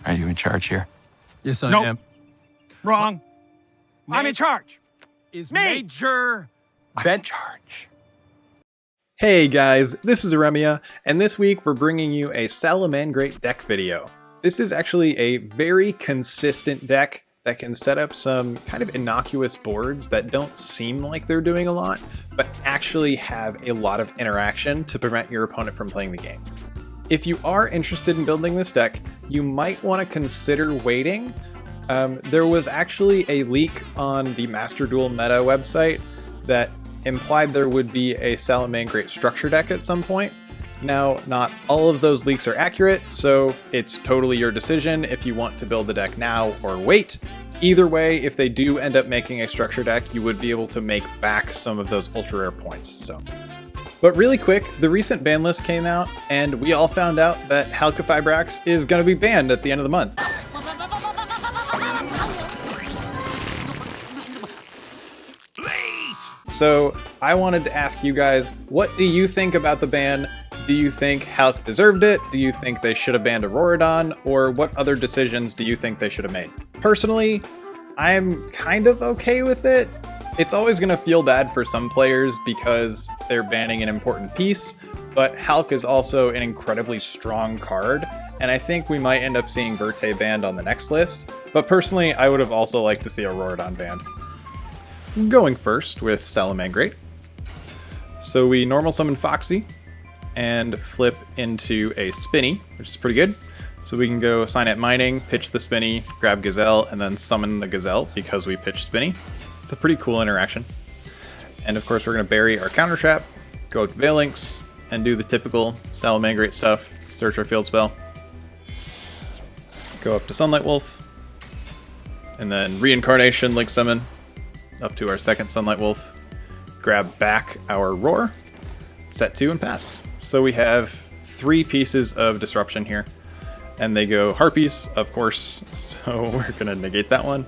Are you in charge here? Yes, I Nope. am. Wrong. I'm in charge. Is Me. Major I'm in charge. Hey guys, this is Aremia, and this week we're bringing you a Salamangreat deck video. This is actually a very consistent deck that can set up some kind of innocuous boards that don't seem like they're doing a lot, but actually have a lot of interaction to prevent your opponent from playing the game. If you are interested in building this deck, you might want to consider waiting. There was actually a leak on the Master Duel Meta website that implied there would be a Salamangreat structure deck at some point. Now, not all of those leaks are accurate, so it's totally your decision if you want to build the deck now or wait. Either way, if they do end up making a structure deck, you would be able to make back some of those ultra rare points. But really quick, the recent ban list came out, and we all found out that Halq-Fibrax is going to be banned at the end of the month. So I wanted to ask you guys, what do you think about the ban? Do you think Halq deserved it? Do you think they should have banned Auroradon? Or what other decisions do you think they should have made? Personally, I'm kind of okay with it. It's always going to feel bad for some players because they're banning an important piece, but Halq is also an incredibly strong card, and I think we might end up seeing Verte banned on the next list, but personally I would have also liked to see Auroradon banned. Going first with Salamangreat. So we normal summon Foxy and flip into a Spinny, which is pretty good. So we can go Cynet Mining, pitch the Spinny, grab Gazelle, and then summon the Gazelle because we pitched Spinny. It's a pretty cool interaction. And of course we're going to bury our counter trap, go to Balelynx, and do the typical Salamangreat stuff, search our field spell, go up to Sunlight Wolf, and then Reincarnation, Link Summon, up to our second Sunlight Wolf, grab back our Roar, set 2 and pass. So we have 3 pieces of disruption here, and they go Harpies, of course, so we're going to negate that one.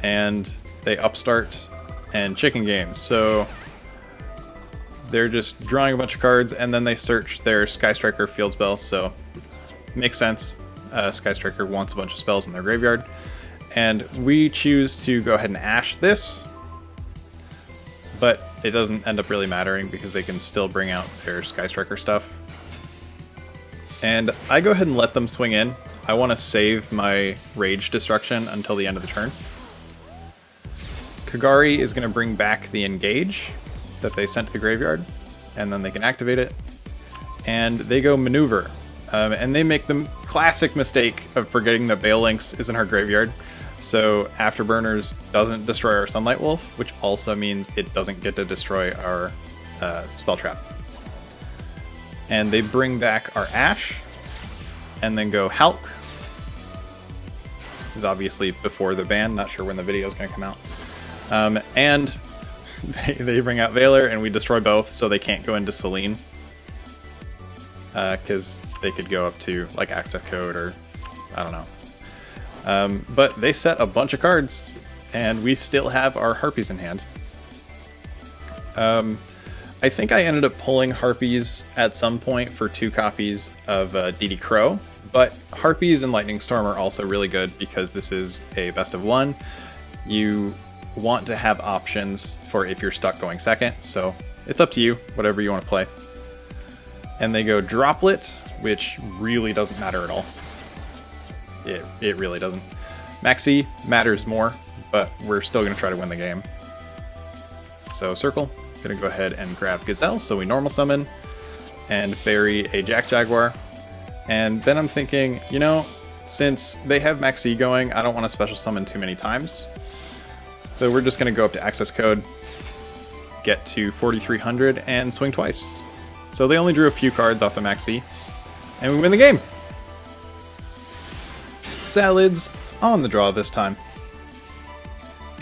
And they upstart and chicken game, so they're just drawing a bunch of cards and then they search their Sky Striker field spell, so makes sense. Sky Striker wants a bunch of spells in their graveyard, and we choose to go ahead and Ash this, but it doesn't end up really mattering because they can still bring out their Sky Striker stuff. And I go ahead and let them swing in. I want to save my Rage Destruction until the end of the turn. Kagari is going to bring back the Engage that they sent to the graveyard, and then they can activate it. And they go Maneuver, and they make the classic mistake of forgetting that Balelynx is in our graveyard. So Afterburners doesn't destroy our Sunlight Wolf, which also means it doesn't get to destroy our Spell Trap. And they bring back our Ash, and then go Halq. This is obviously before the ban, not sure when the video is going to come out. And they bring out Valor, and we destroy both, so they can't go into Selene. Because they could go up to, like, Accesscode or, I don't know. But they set a bunch of cards, and we still have our Harpies in hand. I think I ended up pulling Harpies at some point for 2 copies of DD Crow, but Harpies and Lightning Storm are also really good because this is a best of 1. You want to have options for if you're stuck going second, so it's up to you, whatever you want to play. And they go Droplet, which really doesn't matter at all. It really doesn't. Maxi matters more, but we're still going to try to win the game. So Circle, going to go ahead and grab Gazelle, so we normal summon, and bury a Jaguar. And then I'm thinking, you know, since they have Maxi going, I don't want to special summon too many times. So we're just going to go up to Accesscode, get to 4,300, and swing twice. So they only drew a few cards off the Maxi, and we win the game! Salads on the draw this time.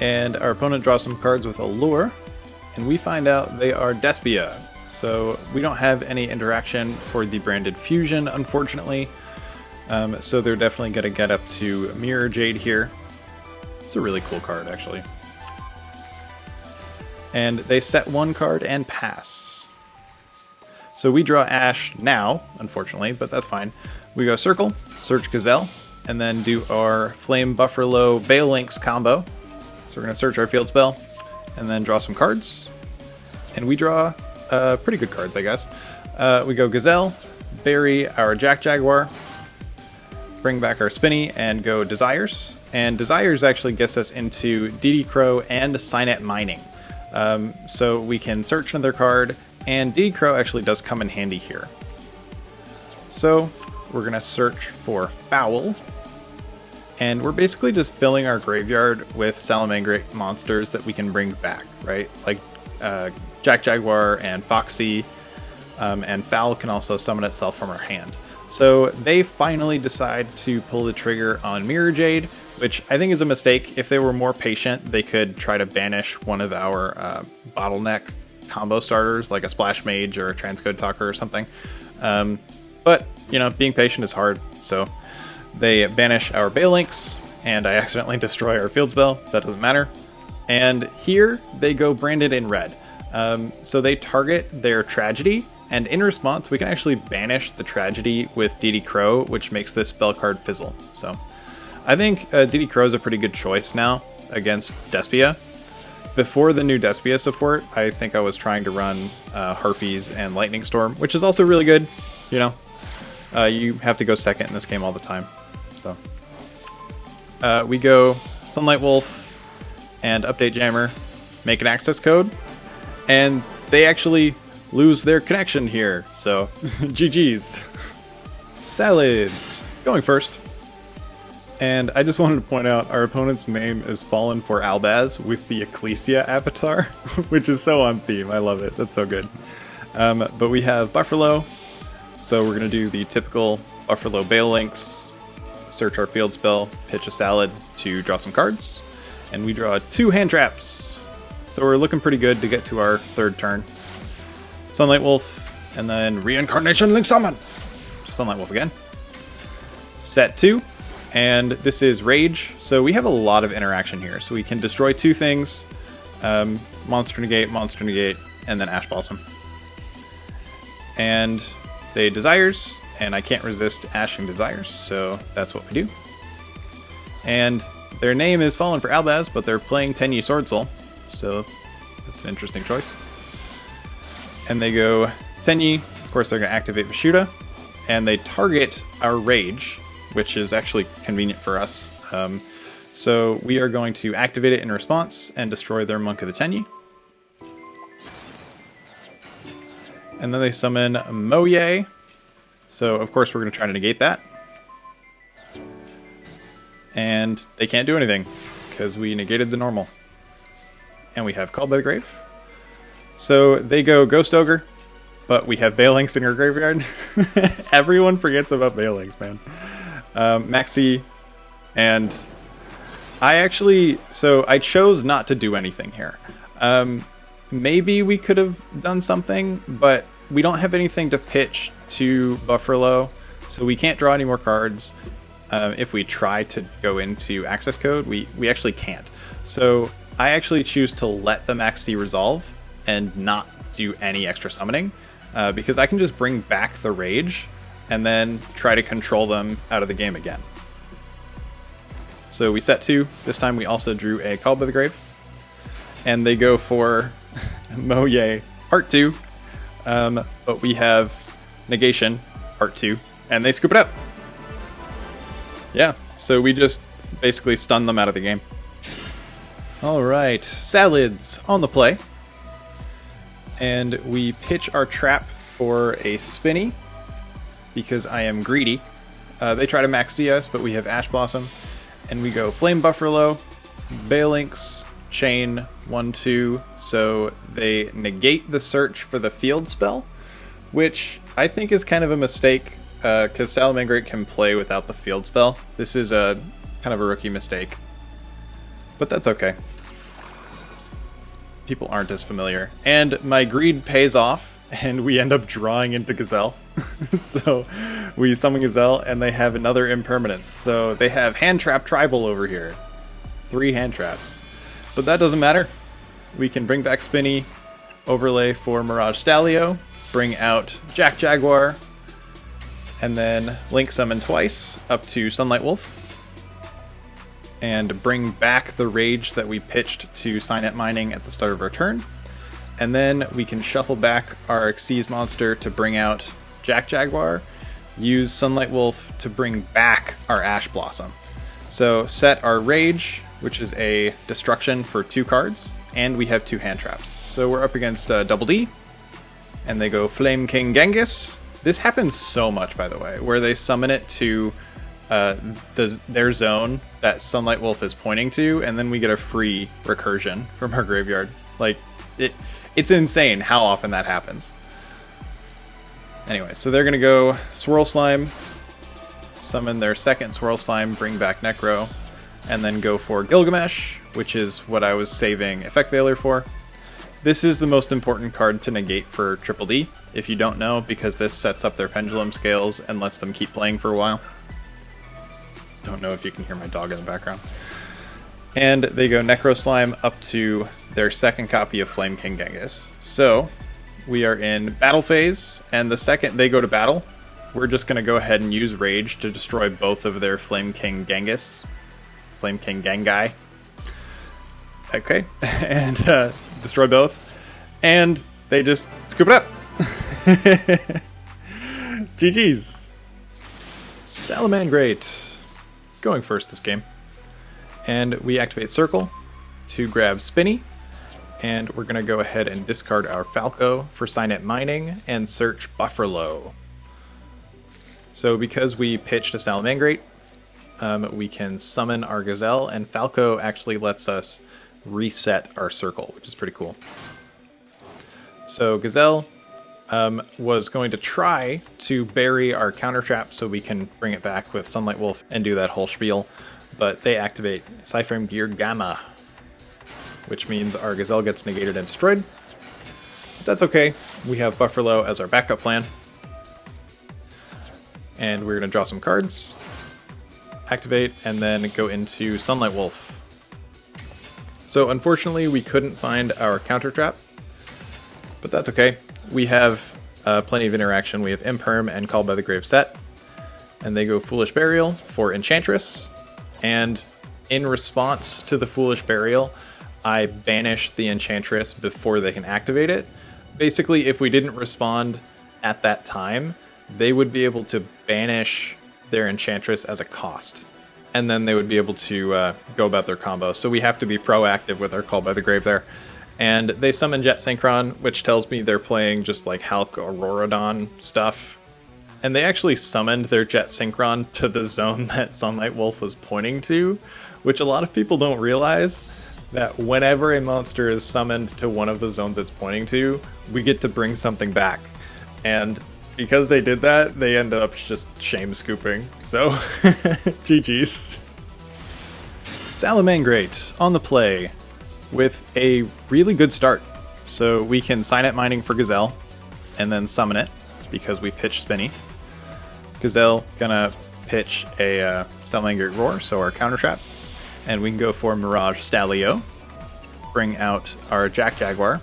And our opponent draws some cards with Allure, and we find out they are Despia. So we don't have any interaction for the branded fusion, unfortunately. So they're definitely going to get up to Mirror Jade here. It's a really cool card, actually. And they set 1 card and pass. So we draw Ash now, unfortunately, but that's fine. We go Circle, search Gazelle, and then do our Flame Bufferlo Balelynx combo. So we're going to search our field spell, and then draw some cards. And we draw pretty good cards, I guess. We go Gazelle, bury our Jaguar, bring back our Spinny, and go Desires. And Desires actually gets us into DD Crow and Cynet Mining. So we can search another card, and DD Crow actually does come in handy here. So we're going to search for Fowl. And we're basically just filling our graveyard with Salamangreat monsters that we can bring back, right? Like Jaguar and Foxy, and Fowl can also summon itself from our hand. So they finally decide to pull the trigger on Miragestallio, which I think is a mistake. If they were more patient, they could try to banish one of our bottleneck combo starters, like a Splash Mage or a Accesscode Talker or something. But, you know, being patient is hard, so they banish our Balelynx, and I accidentally destroy our field spell. That doesn't matter. And here they go branded in red. So they target their Tragedy, and in response we can actually banish the Tragedy with DD Crow, which makes this spell card fizzle. So I think DD Crow is a pretty good choice now against Despia. Before the new Despia support, I think I was trying to run Harpies and Lightning Storm, which is also really good. You know, you have to go second in this game all the time. So we go Sunlight Wolf and Update Jammer, make an access code, and they actually lose their connection here. So GG's. Salads going first. And I just wanted to point out our opponent's name is Fallen for Albaz with the Ecclesia avatar, which is so on theme. I love it. That's so good. But we have Bufferlo. So we're going to do the typical Bufferlo Balelynx, search our field spell, pitch a salad to draw some cards, and we draw 2 hand traps. So we're looking pretty good to get to our third turn. Sunlight Wolf, and then Reincarnation Link Summon. Sunlight Wolf again. Set 2, and this is Rage. So we have a lot of interaction here. So we can destroy 2 things, Monster Negate, and then Ash Blossom. And they Desires, and I can't resist Ashing Desires, so that's what we do. And their name is Fallen for Albaz, but they're playing Tenyi Swordsoul, so that's an interesting choice. And they go Tenyi, of course they're going to activate Vishuda, and they target our Rage, which is actually convenient for us. So we are going to activate it in response and destroy their Monk of the Tenyi. And then they summon Moye. So of course we're going to try to negate that. And they can't do anything because we negated the normal. And we have Called by the Grave. So they go Ghost Ogre, but we have Balelynx in our graveyard. Everyone forgets about Balelynx, man. Maxi, and I chose not to do anything here. Maybe we could have done something, but we don't have anything to pitch to Bufferlo, so we can't draw any more cards. If we try to go into access code, we actually can't. So I actually choose to let the Maxi resolve and not do any extra summoning, because I can just bring back the Rage and then try to control them out of the game again. So we set 2. This time we also drew a Call by the Grave. And they go for Moye Part 2. But we have Negation Part 2. And they scoop it up. Yeah, so we just basically stun them out of the game. Alright, Salads on the play. And we pitch our trap for a Spinny, because I am greedy. They try to max CS, but we have Ash Blossom. And we go Flame Bufferlo, Balelynx, Chain, 1-2. So they negate the search for the field spell, which I think is kind of a mistake, because Salamangreat can play without the field spell. This is a kind of a rookie mistake, but that's okay. People aren't as familiar. And my greed pays off, and we end up drawing into Gazelle. So we summon Gazelle, and they have another Impermanence. So they have Hand Trap Tribal over here. 3 hand traps. But that doesn't matter. We can bring back Spinny, overlay for Miragestallio, bring out Jaguar, And then Link summon twice up to Sunlight Wolf. And bring back the Rage that we pitched to Cynet Mining at the start of our turn. And then we can shuffle back our Xyz monster to bring out Jaguar. Use Sunlight Wolf to bring back our Ash Blossom. So set our Rage, which is a destruction for 2 cards, and we have 2 hand traps. So we're up against Double D, and they go Flame King Genghis. This happens so much, by the way, where they summon it to their zone that Sunlight Wolf is pointing to, and then we get a free recursion from our graveyard. Like, it's insane how often that happens. Anyway, so they're going to go Swirl Slime, summon their second Swirl Slime, bring back Necro, and then go for Gilgamesh, which is what I was saving Effect Veiler for. This is the most important card to negate for Triple D, if you don't know, because this sets up their Pendulum Scales and lets them keep playing for a while. Don't know if you can hear my dog in the background. And they go Necro Slime up to their second copy of Flame King Genghis. So we are in battle phase, and the second they go to battle, we're just going to go ahead and use Rage to destroy both of their Flame King Genghis. Flame King Gengai. Okay, and destroy both. And they just scoop it up. GG's. Salamangreat going first this game. And we activate Circle to grab Spinny. And we're going to go ahead and discard our Falco for Cynet Mining and search Bufferlo. So because we pitched a Salamangreat, we can summon our Gazelle, and Falco actually lets us reset our Circle, which is pretty cool. So Gazelle was going to try to bury our counter trap so we can bring it back with Sunlight Wolf and do that whole spiel, but they activate Cyframe Gear Gamma, which means our Gazelle gets negated and destroyed. But that's okay. We have Bufferlo as our backup plan. And we're going to draw some cards, activate, and then go into Sunlight Wolf. So unfortunately, we couldn't find our counter trap, but that's okay. We have plenty of interaction. We have Imperm and Called by the Grave set, and they go Foolish Burial for Enchantress. And in response to the Foolish Burial, I banish the Enchantress before they can activate it. Basically, if we didn't respond at that time, they would be able to banish their Enchantress as a cost, and then they would be able to go about their combo. So we have to be proactive with our Call by the Grave there. And they summon Jet Synchron, which tells me they're playing just like Halq-Don stuff. And they actually summoned their Jet Synchron to the zone that Sunlight Wolf was pointing to, which a lot of people don't realize, that whenever a monster is summoned to one of the zones it's pointing to, we get to bring something back. And because they did that, they end up just shame scooping. So, GG's. Salamangreat on the play with a really good start. So we can Cynet Mining for Gazelle and then summon it because we pitched Spinny. Gazelle gonna pitch a Salamangreat Roar, so our counter trap. And we can go for Miragestallio, bring out our Jaguar.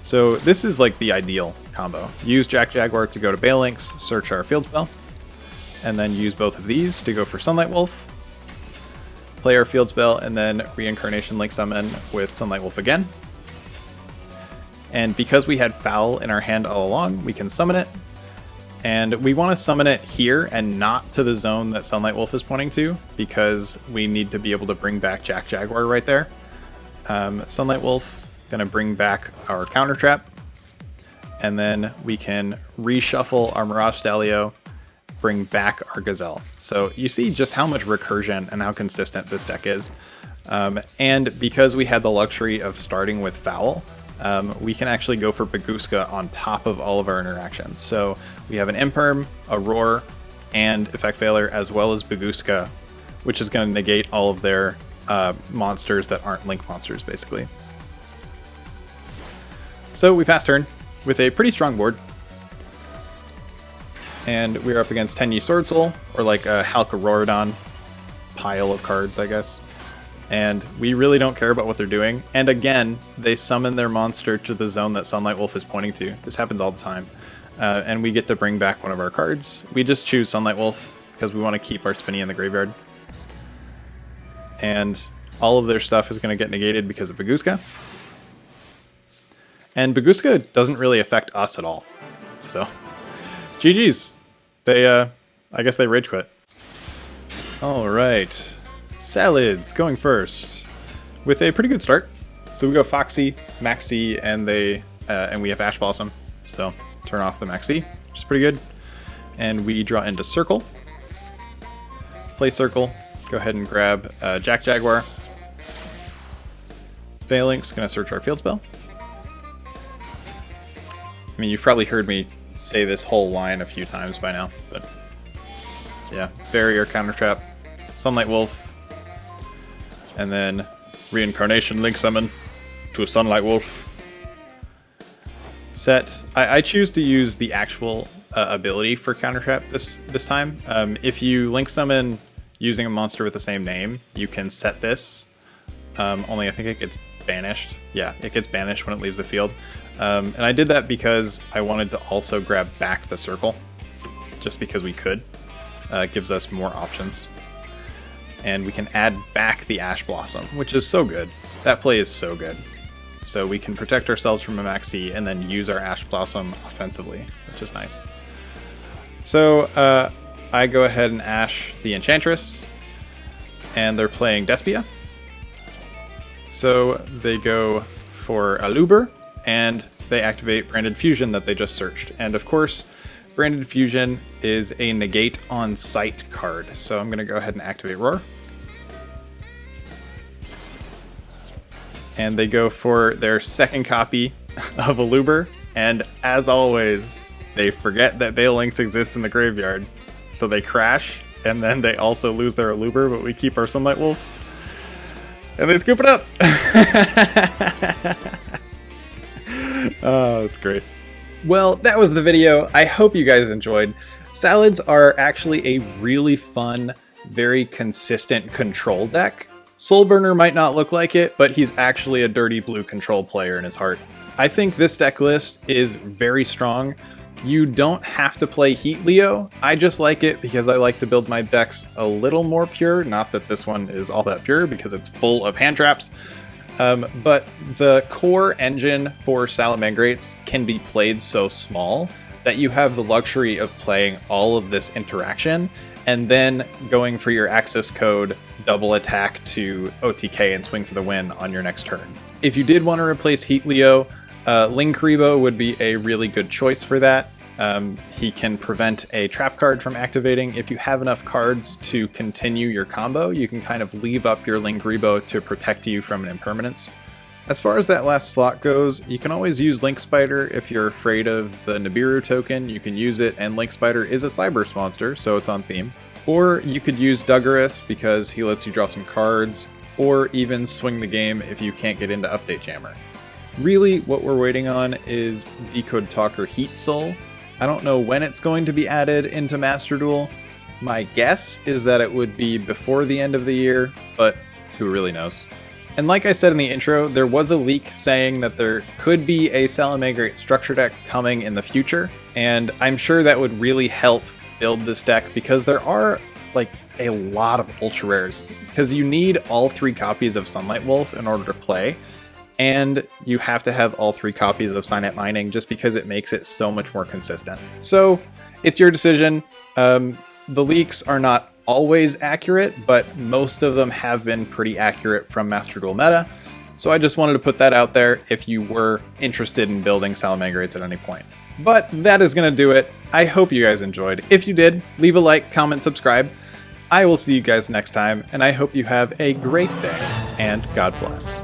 So this is like the ideal combo. Use Jaguar to go to Balelynx, search our field spell, and then use both of these to go for Sunlight Wolf. Play our field spell, and then Reincarnation Link Summon with Sunlight Wolf again. And because we had Fowl in our hand all along, we can summon it. And we want to summon it here and not to the zone that Sunlight Wolf is pointing to, because we need to be able to bring back Jaguar right there. Sunlight Wolf, gonna bring back our counter trap, and then we can reshuffle our Miragestallio, bring back our Gazelle. So you see just how much recursion and how consistent this deck is. And because we had the luxury of starting with Fowl, we can actually go for Bagooska on top of all of our interactions. So we have an Imperm, a Roar, and Effect Veiler, as well as Bagooska, which is going to negate all of their monsters that aren't Link monsters, basically. So we pass turn with a pretty strong board. And we're up against Tenyi Swordsoul, or like a Halq-Don pile of cards, I guess. And we really don't care about what they're doing. And again, they summon their monster to the zone that Sunlight Wolf is pointing to. This happens all the time. and we get to bring back one of our cards. We just choose Sunlight Wolf because we want to keep our Spinny in the graveyard. And all of their stuff is going to get negated because of Bagooska. And Bagooska doesn't really affect us at all. So, GG's. They, I guess they rage quit. Alright. Salads going first with a pretty good start. So we go Foxy, Maxi, and we have Ash Blossom. So turn off the Maxi, which is pretty good. And we draw into Circle. Play Circle. Go ahead and grab Jaguar. Balelynx, gonna search our field spell. I mean, you've probably heard me say this whole line a few times by now, but yeah, Barrier, Counter Trap, Sunlight Wolf, and then Reincarnation Link Summon to a Sunlight Wolf. Set. I choose to use the actual ability for Counter Trap this time. If you Link Summon using a monster with the same name, you can set this. Only I think it gets banished. Yeah, it gets banished when it leaves the field. And I did that because I wanted to also grab back the Circle, just because we could. It gives us more options. And we can add back the Ash Blossom, which is so good. That play is so good. So we can protect ourselves from a Maxi and then use our Ash Blossom offensively, which is nice. So I go ahead and Ash the Enchantress, and they're playing Despia. So they go for Aluber, and they activate Branded Fusion that they just searched. And of course, Branded Fusion is a negate on sight card. So I'm going to go ahead and activate Roar. And they go for their second copy of Aluber. And as always, they forget that Balelynx exists in the graveyard. So they crash, and then they also lose their Aluber, but we keep our Sunlight Wolf. And they scoop it up! Oh, it's great. Well, that was the video. I hope you guys enjoyed. Salads are actually a really fun, very consistent control deck. Soulburner might not look like it, but he's actually a dirty blue control player in his heart. I think this deck list is very strong. You don't have to play Heatleo. I just like it because I like to build my decks a little more pure. Not that this one is all that pure because it's full of hand traps. But the core engine for Salamangreats can be played so small that you have the luxury of playing all of this interaction and then going for your access code double attack to OTK and swing for the win on your next turn. If you did want to replace Heatleo, Linkuriboh would be a really good choice for that. He can prevent a trap card from activating. If you have enough cards to continue your combo, you can kind of leave up your Linkuriboh to protect you from an impermanence. As far as that last slot goes, you can always use Link Spider if you're afraid of the Nibiru token. You can use it, and Link Spider is a Cyberse monster, so it's on theme. Or you could use Duggarus because he lets you draw some cards, or even swing the game if you can't get into Update Jammer. Really, what we're waiting on is Accesscode Talker Heat Soul. I don't know when it's going to be added into Master Duel. My guess is that it would be before the end of the year, but who really knows? And like I said in the intro, there was a leak saying that there could be a Salamangreat structure deck coming in the future, and I'm sure that would really help build this deck because there are like a lot of ultra rares, because you need all 3 copies of Sunlight Wolf in order to play. And you have to have all 3 copies of Cynet Mining just because it makes it so much more consistent. So it's your decision. The leaks are not always accurate, but most of them have been pretty accurate from Master Duel meta. So I just wanted to put that out there if you were interested in building Salamangreats at any point. But that is going to do it. I hope you guys enjoyed. If you did, leave a like, comment, subscribe. I will see you guys next time, and I hope you have a great day, and God bless.